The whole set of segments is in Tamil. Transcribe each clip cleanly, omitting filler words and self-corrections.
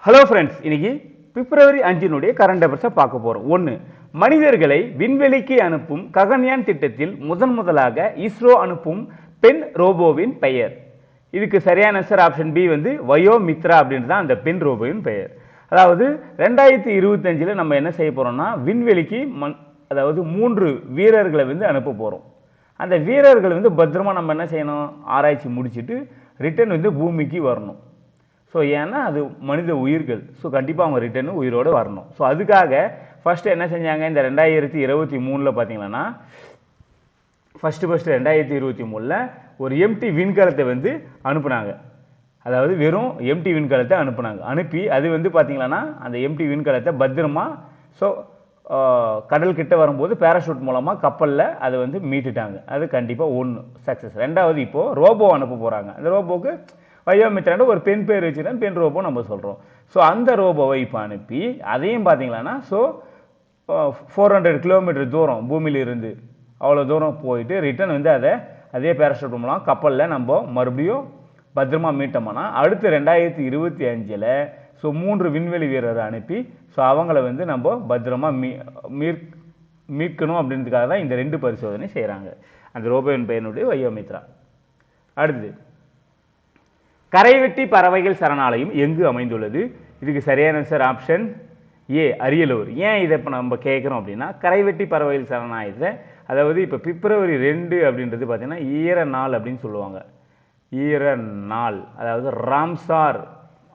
ஹலோ ஃப்ரெண்ட்ஸ், இன்னைக்கு பிப்ரவரி 5 கரண்ட் அஃபேர்ஸை பார்க்க போகிறோம். 1. மனிதர்களை விண்வெளிக்கு அனுப்பும் ககன்யான் திட்டத்தில் முதலாக இஸ்ரோ அனுப்பும் பெண் ரோபோவின் பெயர். இதுக்கு சரியான ஆன்சர் ஆப்ஷன் பி வயோமித்ரா அப்படின்றது தான் அந்த பெண் ரோபோவின் பெயர். அதாவது 2025 நம்ம என்ன செய்ய போறோம்னா விண்வெளிக்கு அதாவது 3 வீரர்களை அனுப்ப போறோம். அந்த வீரர்கள் பத்திரமா நம்ம என்ன செய்யணும், ஆராய்ச்சி முடிச்சுட்டு ரிட்டர்ன் பூமிக்கு வரணும். ஸோ ஏன்னா அது மனித உயிர்கள். ஸோ கண்டிப்பாக அவங்க ரிட்டர்னு உயிரோடு வரணும். ஸோ அதுக்காக ஃபர்ஸ்ட் என்ன செஞ்சாங்க, இந்த 2023 பார்த்தீங்கன்னா ஃபர்ஸ்ட் 2023 ஒரு எம்டி விண்கலத்தை அனுப்புனாங்க. அதாவது வெறும் எம்டி விண்கலத்தை அனுப்புனாங்க. அனுப்பி அது பார்த்தீங்கன்னா அந்த எம்டி விண்கலத்தை பத்திரமா ஸோ கடல் கிட்ட வரும்போது பேராஷூட் மூலமாக கப்பலில் அதை மீட்டுட்டாங்க. அது கண்டிப்பாக ஒன்று சக்ஸஸ். 2வது இப்போ ரோபோ அனுப்ப போகிறாங்க. அந்த ரோபோக்கு வயோமித்ரான்னு ஒரு பெண் பேர் வச்சுதான் பெண் ரோபோ நம்ம சொல்கிறோம். ஸோ அந்த ரோபோவை இப்போ அனுப்பி அதையும் பார்த்தீங்கன்னா ஸோ 400 கிலோமீட்டர் தூரம் பூமியிலிருந்து அவ்வளோ தூரம் போயிட்டு ரிட்டர்ன் அதே பேராஷூட் மூலம் கப்பலில் நம்ம மறுபடியும் பத்திரமா மீட்டோம்னா அடுத்து 2025 ஸோ 3 விண்வெளி வீரரை அனுப்பி ஸோ அவங்கள நம்ம பத்திரமா மீட்கணும் அப்படின்றதுக்காக தான் இந்த 2 பரிசோதனை செய்கிறாங்க. அந்த ரோபோவின் பெயருடைய வயோமித்ரா. அடுத்தது, கரைவெட்டி பறவைகள் சரணாலயம் எங்கு அமைந்துள்ளது? இதுக்கு சரியான ஆன்சர் ஆப்ஷன் ஏ, அரியலூர். ஏன் இதை இப்போ நம்ம கேட்குறோம் அப்படின்னா, கரைவெட்டி பறவைகள் சரணாலயத்தை அதாவது இப்போ பிப்ரவரி 2 அப்படின்றது பார்த்தீங்கன்னா ஈர நாள் அப்படின்னு சொல்லுவாங்க. ஈர நாள், அதாவது ராம்சார்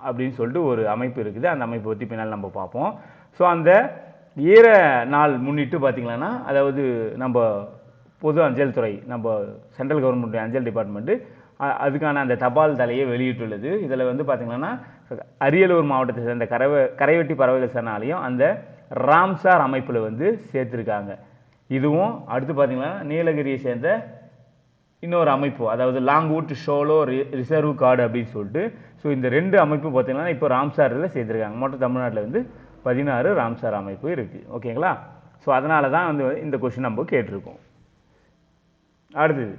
அப்படின்னு சொல்லிட்டு ஒரு அமைப்பு இருக்குது. அந்த அமைப்பை பற்றி பின்னால் நம்ம பார்ப்போம். ஸோ அந்த ஈர நாள் முன்னிட்டு பார்த்தீங்கன்னா அதாவது நம்ம பொது அஞ்சல் துறை, நம்ம சென்ட்ரல் கவர்மெண்ட் அஞ்சல் டிபார்ட்மெண்ட்டு அதுக்கான அந்த தபால் தலையை வெளியிட்டுள்ளது. இதில் பார்த்தீங்கன்னா அரியலூர் மாவட்டத்தை சேர்ந்த கரைவெட்டி பறவைகள் சரணாலயம் அந்த ராம்சார் அமைப்பில் சேர்த்துருக்காங்க. இதுவும் அடுத்து பார்த்தீங்கன்னா நீலகிரியை சேர்ந்த இன்னொரு அமைப்பு, அதாவது லாங்வுட் ஷோலோ ரிசர்வ் கார்டு அப்படின்னு சொல்லிட்டு ஸோ இந்த 2 அமைப்பு பார்த்தீங்கன்னா இப்போ ராம்சாரில் சேர்த்துருக்காங்க. மொத்தம் தமிழ்நாட்டில் 16 ராம்சார் அமைப்பு இருக்குது. ஓகேங்களா? ஸோ அதனால தான் இந்த கொஸ்டின் நம்ம கேட்டிருக்கோம். அடுத்தது,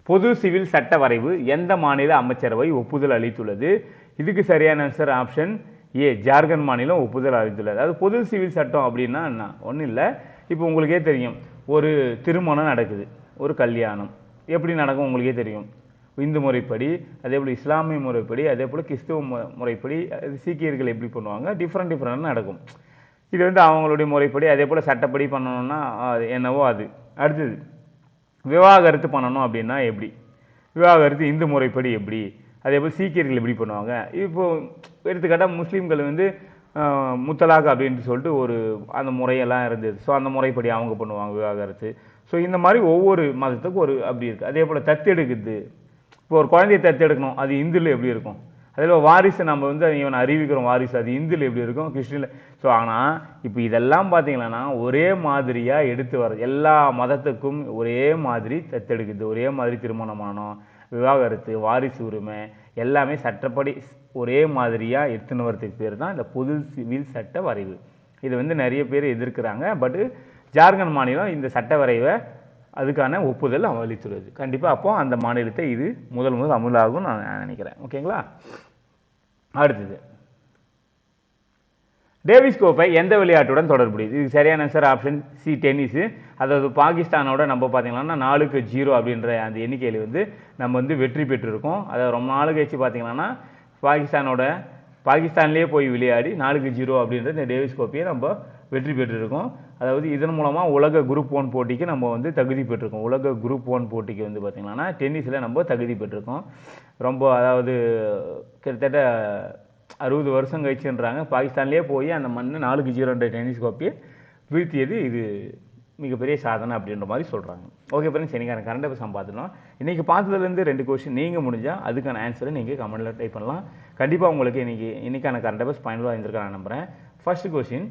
பொது சிவில் சட்ட வரைவு எந்த மாநில அமைச்சரவை ஒப்புதல் அளித்துள்ளது? இதுக்கு சரியான ஆன்சர் ஆப்ஷன் ஏ, ஜார்க்கண்ட் மாநிலம் ஒப்புதல் அளித்துள்ளது. அதாவது பொது சிவில் சட்டம் அப்படின்னா என்ன, ஒன்றும் இல்லை. இப்போ உங்களுக்கே தெரியும், ஒரு திருமணம் நடக்குது, ஒரு கல்யாணம் எப்படி நடக்கும் உங்களுக்கே தெரியும். இந்து முறைப்படி, அதே போல் இஸ்லாமிய முறைப்படி, அதே போல் கிறிஸ்துவ முறைப்படி, சீக்கியர்கள் எப்படி பண்ணுவாங்க, டிஃப்ரெண்ட் நடக்கும். இது அவங்களுடைய முறைப்படி அதே போல் சட்டப்படி பண்ணணும்னா என்னவோ அது. அடுத்தது, விவாகரத்து பண்ணணும் அப்படின்னா எப்படி, விவாகரத்து இந்து முறைப்படி எப்படி, அதே போல் சீக்கியர்கள் எப்படி பண்ணுவாங்க. இப்போது எடுத்துக்காட்டால் முஸ்லீம்கள் முத்தலாக் அப்படின்ட்டு சொல்லிட்டு ஒரு அந்த முறையெல்லாம் இருந்தது. ஸோ அந்த முறைப்படி அவங்க பண்ணுவாங்க விவாகரத்து. ஸோ இந்த மாதிரி ஒவ்வொரு மதத்துக்கும் ஒரு அப்படி இருக்குது. அதே போல் தத்தெடுக்குது, இப்போ ஒரு குழந்தைய தத்தெடுக்கணும், அது இந்துல எப்படி இருக்கும். அதே போல் வாரிசு நம்ம இவனை அறிவிக்கிறோம் வாரிசு, அது இந்துல எப்படி இருக்கும், கிறிஸ்டினில். ஸோ ஆனால் இப்போ இதெல்லாம் பார்த்தீங்கன்னா ஒரே மாதிரியாக எடுத்து வர எல்லா மதத்துக்கும் ஒரே மாதிரி தத்தெடுக்குது, ஒரே மாதிரி திருமணமானோம், விவாகரத்து, வாரிசு உரிமை எல்லாமே சட்டப்படி ஒரே மாதிரியாக எடுத்துன்னு வரதுக்கு பேர் தான் இந்த பொது சிவில் சட்ட வரைவு. இது நிறைய பேர் எதிர்க்கிறாங்க. பட்டு ஜார்க்கண்ட் மாநிலம் இந்த சட்ட வரைவை அதுக்கான ஒப்புதல் அளித்துள்ளது. கண்டிப்பாக அப்போ அந்த மாநிலத்தை இது முதல் அமலாகும் நான் நினைக்கிறேன். ஓகேங்களா? அடுத்தது, டேவிஸ் கோப்பை எந்த விளையாட்டுடன் தொடர்புடையது? இது சரியான ஆன்சர் ஆப்ஷன் சி, டென்னிஸு. அதாவது பாகிஸ்தானோட நம்ம பார்த்தீங்கன்னா 4-0 அப்படின்ற அந்த எண்ணிக்கையில் நம்ம வெற்றி பெற்றிருக்கோம். அதாவது ரொம்ப நாள் கழிச்சு பார்த்தீங்கன்னா பாகிஸ்தான்லேயே போய் விளையாடி 4-0 அப்படின்ற இந்த டேவிஸ் கோப்பையை நம்ம வெற்றி பெற்றிருக்கோம். அதாவது இதன் மூலமாக உலக குரூப் 1 போட்டிக்கு நம்ம தகுதி பெற்றிருக்கோம். உலக குரூப் 1 போட்டிக்கு பார்த்தீங்கன்னா டென்னிஸில் நம்ம தகுதி பெற்றிருக்கோம். ரொம்ப அதாவது கிட்டத்தட்ட 60 வருஷம் கழிச்சுன்றாங்க. பாகிஸ்தான்லேயே போய் அந்த மண் 4-0 டென்னிஸ் கோப்பையை வீழ்த்தியது இது மிகப்பெரிய சாதனை அப்படின்ற மாதிரி சொல்கிறாங்க. ஓகே ஃப்ரெண்ட்ஸ், இன்றைக்கான கரண்ட் அஃபேர்ஸ் பார்த்துட்டோம். இன்றைக்கி பார்த்ததுலேருந்து 2 கொஸ்டின் நீங்கள் முடிஞ்சால் அதுக்கான ஆன்சரை நீங்கள் கமெண்ட்டில் டைப் பண்ணலாம். கண்டிப்பாக உங்களுக்கு இன்றைக்கான கரண்ட் அஃபேர்ஸ் பயனுள்ளதாக இருந்திருக்க நான் நம்புகிறேன். ஃபர்ஸ்ட் கொஸ்டின்,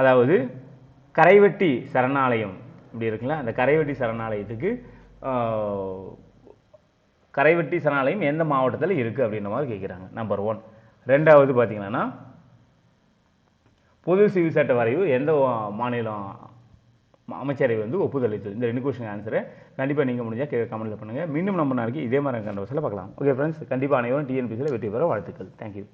அதாவது கரைவெட்டி சரணாலயம் இப்படி இருக்குங்களா, அந்த கரைவெட்டி சரணாலயத்துக்கு கரைவெட்டி சரணாலயம் எந்த மாவட்டத்தில் இருக்குது அப்படின்ற மாதிரி கேட்குறாங்க. நம்பர் 1. 2வது பார்த்தீங்கன்னா பொது சிவில் சட்ட வரைவு எந்த மாநிலம் அமைச்சரவை வந்து ஒப்புதல் அளித்தது. இந்த 2 கொஸ்டின் ஆன்சரை கண்டிப்பாக நீங்கள் முடிஞ்சால் கமெண்ட்டில் பண்ணுங்கள். மீண்டும் நம்ம நாளைக்கு இதே மாதிரி கண்டவசில் பார்க்கலாம். ஓகே ஃப்ரெண்ட்ஸ், கண்டிப்பாக அனைவரும் டிஎன்பிசியில் வெற்றி பெற வாழ்த்துக்கள். தேங்க்யூ.